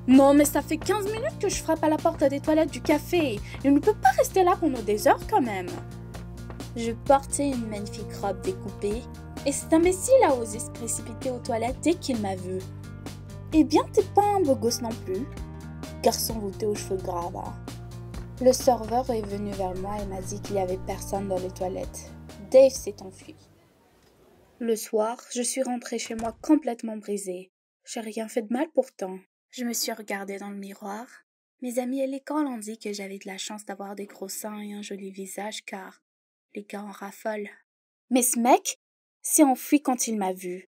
Non, mais ça fait 15 minutes que je frappe à la porte des toilettes du café. Il ne peut pas rester là pendant des heures quand même. Je portais une magnifique robe découpée et cet imbécile a osé se précipiter aux toilettes dès qu'il m'a vue. Eh bien, t'es pas un beau gosse non plus. Garçon voûté aux cheveux gras là. Le serveur est venu vers moi et m'a dit qu'il n'y avait personne dans les toilettes. Dave s'est enfui. Le soir, je suis rentrée chez moi complètement brisée. J'ai rien fait de mal pourtant. Je me suis regardée dans le miroir. Mes amis à l'école ont dit que j'avais de la chance d'avoir des gros seins et un joli visage car les gars en raffolent. Mais ce mec s'est enfui quand il m'a vue.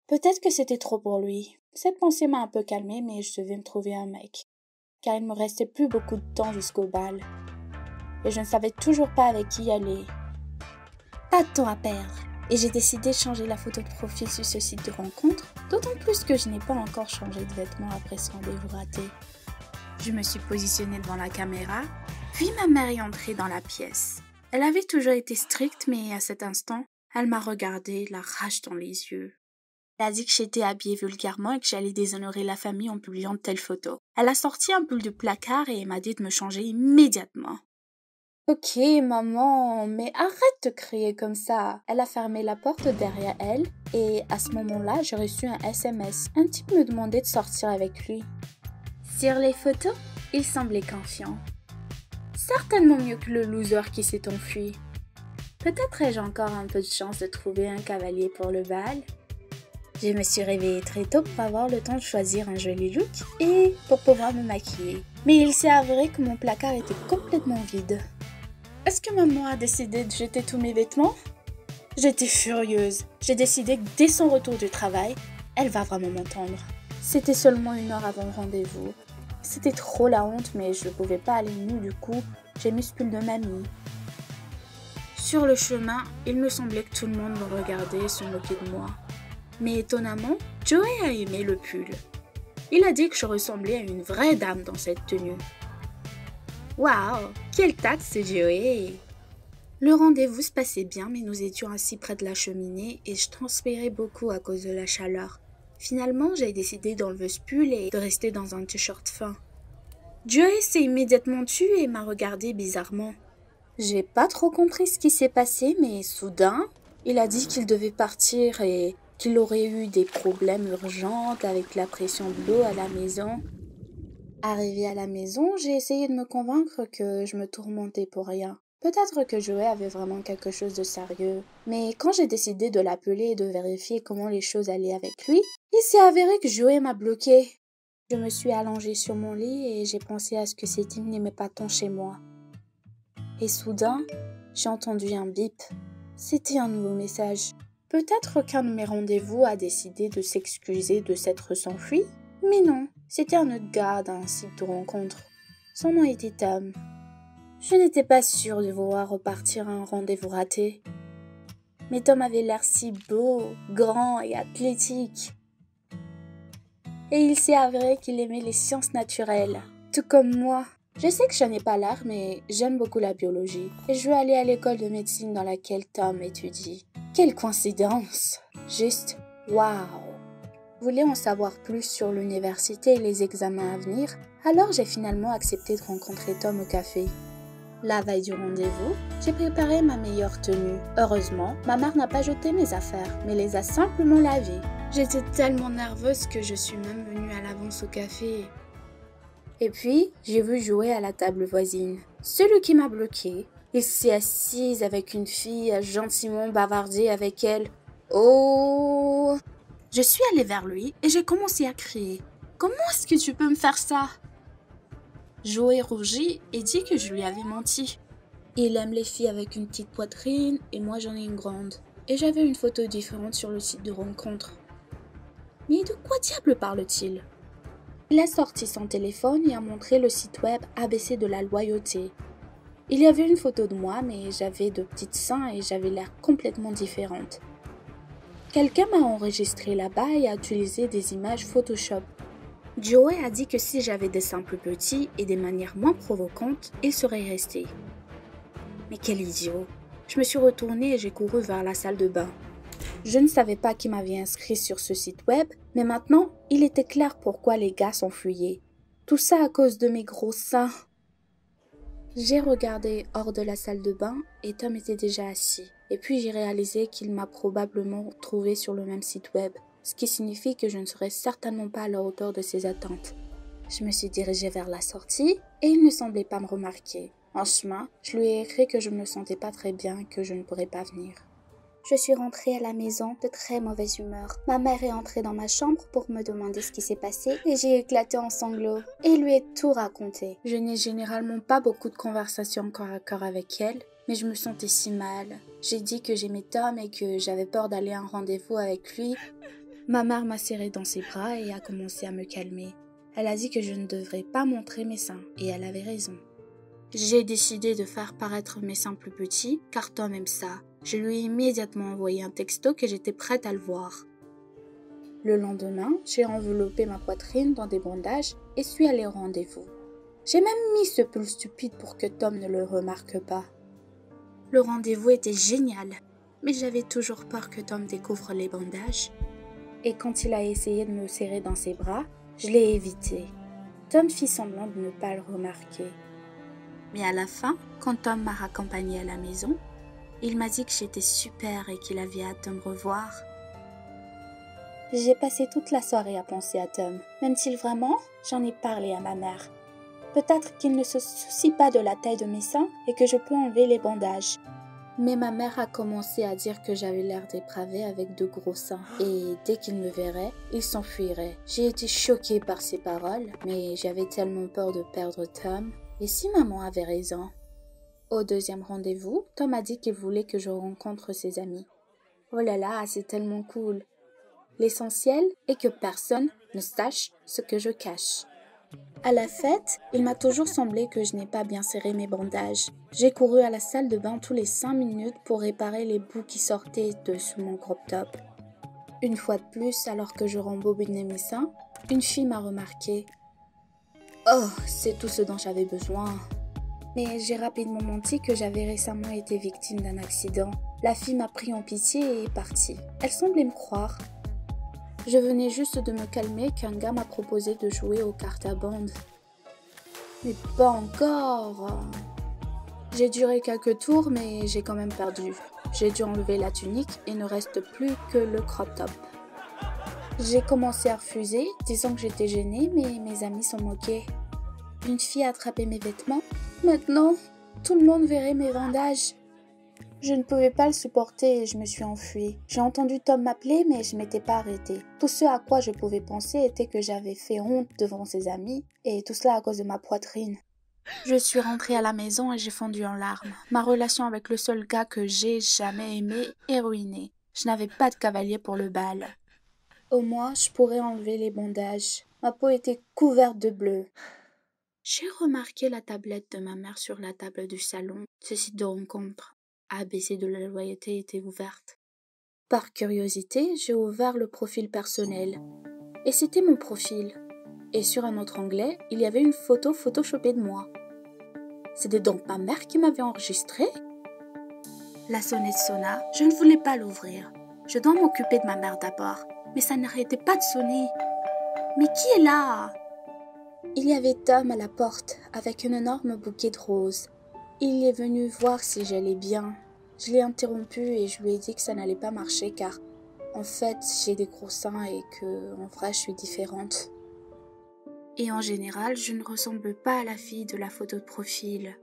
Peut-être que c'était trop pour lui. Cette pensée m'a un peu calmée, mais je devais me trouver un mec. Car il me restait plus beaucoup de temps jusqu'au bal. Et je ne savais toujours pas avec qui y aller. Pas de temps à perdre. Et j'ai décidé de changer la photo de profil sur ce site de rencontre, d'autant plus que je n'ai pas encore changé de vêtements après ce rendez-vous raté. Je me suis positionnée devant la caméra, puis ma mère est entrée dans la pièce. Elle avait toujours été stricte, mais à cet instant, elle m'a regardée, la rage dans les yeux. Elle a dit que j'étais habillée vulgairement et que j'allais déshonorer la famille en publiant de telles photos. Elle a sorti un pull du placard et m'a dit de me changer immédiatement. Ok, maman, mais arrête de crier comme ça. Elle a fermé la porte derrière elle et à ce moment-là, j'ai reçu un SMS. Un type me demandait de sortir avec lui. Sur les photos, il semblait confiant. Certainement mieux que le loser qui s'est enfui. Peut-être ai-je encore un peu de chance de trouver un cavalier pour le bal. Je me suis réveillée très tôt pour avoir le temps de choisir un joli look et pour pouvoir me maquiller. Mais il s'est avéré que mon placard était complètement vide. Est-ce que maman a décidé de jeter tous mes vêtements? J'étais furieuse. J'ai décidé que dès son retour du travail, elle va vraiment m'entendre. C'était seulement 1 heure avant le rendez-vous. C'était trop la honte, mais je ne pouvais pas aller nue du coup. J'ai mis ce pull de mamie. Sur le chemin, il me semblait que tout le monde me regardait et se moquait de moi. Mais étonnamment, Joey a aimé le pull. Il a dit que je ressemblais à une vraie dame dans cette tenue. Waouh, quel tact c'est Joey! Le rendez-vous se passait bien, mais nous étions assis près de la cheminée et je transpirais beaucoup à cause de la chaleur. Finalement, j'ai décidé d'enlever ce pull et de rester dans un t-shirt fin. Joey s'est immédiatement tu et m'a regardé bizarrement. J'ai pas trop compris ce qui s'est passé, mais soudain, il a dit qu'il devait partir et qu'il aurait eu des problèmes urgents avec la pression de l'eau à la maison. Arrivée à la maison, j'ai essayé de me convaincre que je me tourmentais pour rien. Peut-être que Joey avait vraiment quelque chose de sérieux. Mais quand j'ai décidé de l'appeler et de vérifier comment les choses allaient avec lui, il s'est avéré que Joey m'a bloqué. Je me suis allongée sur mon lit et j'ai pensé à ce que cet hymne n'aimait pas tant chez moi. Et soudain, j'ai entendu un bip. C'était un nouveau message. Peut-être qu'un de mes rendez-vous a décidé de s'excuser de s'être s'enfui, mais non, c'était un autre gars d'un site de rencontre. Son nom était Tom. Je n'étais pas sûre de vouloir repartir à un rendez-vous raté. Mais Tom avait l'air si beau, grand et athlétique. Et il s'est avéré qu'il aimait les sciences naturelles, tout comme moi. Je sais que je n'ai pas l'air, mais j'aime beaucoup la biologie. Et je veux aller à l'école de médecine dans laquelle Tom étudie. Quelle coïncidence! Juste, waouh! Je voulais en savoir plus sur l'université et les examens à venir, alors j'ai finalement accepté de rencontrer Tom au café. La veille du rendez-vous, j'ai préparé ma meilleure tenue. Heureusement, ma mère n'a pas jeté mes affaires, mais les a simplement lavées. J'étais tellement nerveuse que je suis même venue à l'avance au café. Et puis, j'ai vu Joey à la table voisine. Celui qui m'a bloqué. Il s'est assis avec une fille, a gentiment bavardé avec elle. Oh! Je suis allée vers lui et j'ai commencé à crier. Comment est-ce que tu peux me faire ça? Joey rougit et dit que je lui avais menti. Il aime les filles avec une petite poitrine et moi j'en ai une grande. Et j'avais une photo différente sur le site de rencontre. Mais de quoi diable parle-t-il? Il a sorti son téléphone et a montré le site web ABC de la loyauté. Il y avait une photo de moi, mais j'avais de petits seins et j'avais l'air complètement différente. Quelqu'un m'a enregistré là-bas et a utilisé des images Photoshop. Joey a dit que si j'avais des seins plus petits et des manières moins provocantes, il serait resté. Mais quel idiot! Je me suis retournée et j'ai couru vers la salle de bain. Je ne savais pas qui m'avait inscrit sur ce site web, mais maintenant, il était clair pourquoi les gars s'enfuyaient. Tout ça à cause de mes gros seins. J'ai regardé hors de la salle de bain et Tom était déjà assis. Et puis j'ai réalisé qu'il m'a probablement trouvé sur le même site web, ce qui signifie que je ne serais certainement pas à la hauteur de ses attentes. Je me suis dirigée vers la sortie et il ne semblait pas me remarquer. En chemin, je lui ai écrit que je ne me sentais pas très bien et que je ne pourrais pas venir. Je suis rentrée à la maison de très mauvaise humeur. Ma mère est entrée dans ma chambre pour me demander ce qui s'est passé et j'ai éclaté en sanglots et lui ai tout raconté. Je n'ai généralement pas beaucoup de conversations corps à corps avec elle, mais je me sentais si mal. J'ai dit que j'aimais Tom et que j'avais peur d'aller à un rendez-vous avec lui. Ma mère m'a serré dans ses bras et a commencé à me calmer. Elle a dit que je ne devrais pas montrer mes seins et elle avait raison. J'ai décidé de faire paraître mes seins plus petits car Tom aime ça. Je lui ai immédiatement envoyé un texto que j'étais prête à le voir. Le lendemain, j'ai enveloppé ma poitrine dans des bandages et suis allée au rendez-vous. J'ai même mis ce pull stupide pour que Tom ne le remarque pas. Le rendez-vous était génial, mais j'avais toujours peur que Tom découvre les bandages. Et quand il a essayé de me serrer dans ses bras, je l'ai évité. Tom fit semblant de ne pas le remarquer. Mais à la fin, quand Tom m'a raccompagnée à la maison, il m'a dit que j'étais super et qu'il avait hâte de me revoir. J'ai passé toute la soirée à penser à Tom. Même-t-il vraiment, j'en ai parlé à ma mère. Peut-être qu'il ne se soucie pas de la taille de mes seins et que je peux enlever les bandages. Mais ma mère a commencé à dire que j'avais l'air dépravée avec de gros seins. Et dès qu'il me verrait, il s'enfuirait. J'ai été choquée par ces paroles, mais j'avais tellement peur de perdre Tom. Et si maman avait raison? Au deuxième rendez-vous, Tom a dit qu'il voulait que je rencontre ses amis. Oh là là, c'est tellement cool. L'essentiel est que personne ne sache ce que je cache. À la fête, il m'a toujours semblé que je n'ai pas bien serré mes bandages. J'ai couru à la salle de bain tous les 5 minutes pour réparer les bouts qui sortaient de sous mon crop top. Une fois de plus, alors que je rembobinais mes seins, une fille m'a remarqué. Oh, c'est tout ce dont j'avais besoin. Mais j'ai rapidement menti que j'avais récemment été victime d'un accident. La fille m'a pris en pitié et est partie. Elle semblait me croire. Je venais juste de me calmer qu'un gars m'a proposé de jouer aux cartes à bande. Mais pas encore. J'ai duré quelques tours, mais j'ai quand même perdu. J'ai dû enlever la tunique et ne reste plus que le crop top. J'ai commencé à refuser, disant que j'étais gênée, mais mes amis s'en moquaient. Une fille a attrapé mes vêtements. Maintenant, tout le monde verrait mes bandages. Je ne pouvais pas le supporter et je me suis enfuie. J'ai entendu Tom m'appeler, mais je ne m'étais pas arrêtée. Tout ce à quoi je pouvais penser était que j'avais fait honte devant ses amis, et tout cela à cause de ma poitrine. Je suis rentrée à la maison et j'ai fondu en larmes. Ma relation avec le seul gars que j'ai jamais aimé est ruinée. Je n'avais pas de cavalier pour le bal. Au moins, je pourrais enlever les bandages. Ma peau était couverte de bleu. J'ai remarqué la tablette de ma mère sur la table du salon. Ce site de rencontre. ABC de la loyauté était ouverte. Par curiosité, j'ai ouvert le profil personnel. Et c'était mon profil. Et sur un autre onglet, il y avait une photo photoshopée de moi. C'était donc ma mère qui m'avait enregistré? La sonnette sonna. Je ne voulais pas l'ouvrir. Je dois m'occuper de ma mère d'abord. Mais ça n'arrêtait pas de sonner. Mais qui est là? Il y avait Tom à la porte, avec un énorme bouquet de roses. Il est venu voir si j'allais bien. Je l'ai interrompu et je lui ai dit que ça n'allait pas marcher car, en fait, j'ai des gros seins et que, en vrai, je suis différente. Et en général, je ne ressemble pas à la fille de la photo de profil.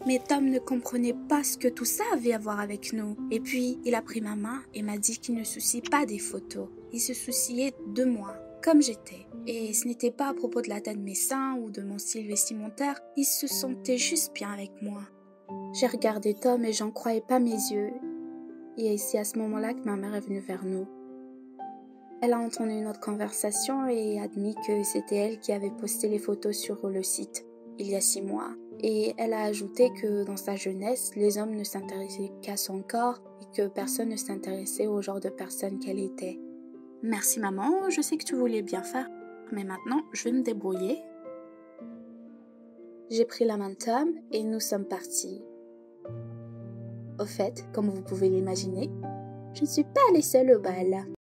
Mais Tom ne comprenait pas ce que tout ça avait à voir avec nous. Et puis, il a pris ma main et m'a dit qu'il ne se soucie pas des photos. Il se souciait de moi, comme j'étais. Et ce n'était pas à propos de la taille de mes seins ou de mon style vestimentaire. Il se sentait juste bien avec moi. J'ai regardé Tom et j'en croyais pas mes yeux. Et c'est à ce moment-là que ma mère est venue vers nous. Elle a entendu notre conversation et admis que c'était elle qui avait posté les photos sur le site il y a 6 mois. Et elle a ajouté que dans sa jeunesse, les hommes ne s'intéressaient qu'à son corps et que personne ne s'intéressait au genre de personne qu'elle était. Merci maman, je sais que tu voulais bien faire, mais maintenant je vais me débrouiller. J'ai pris la main de Tom et nous sommes partis. Au fait, comme vous pouvez l'imaginer, Je ne suis pas allée seule au bal.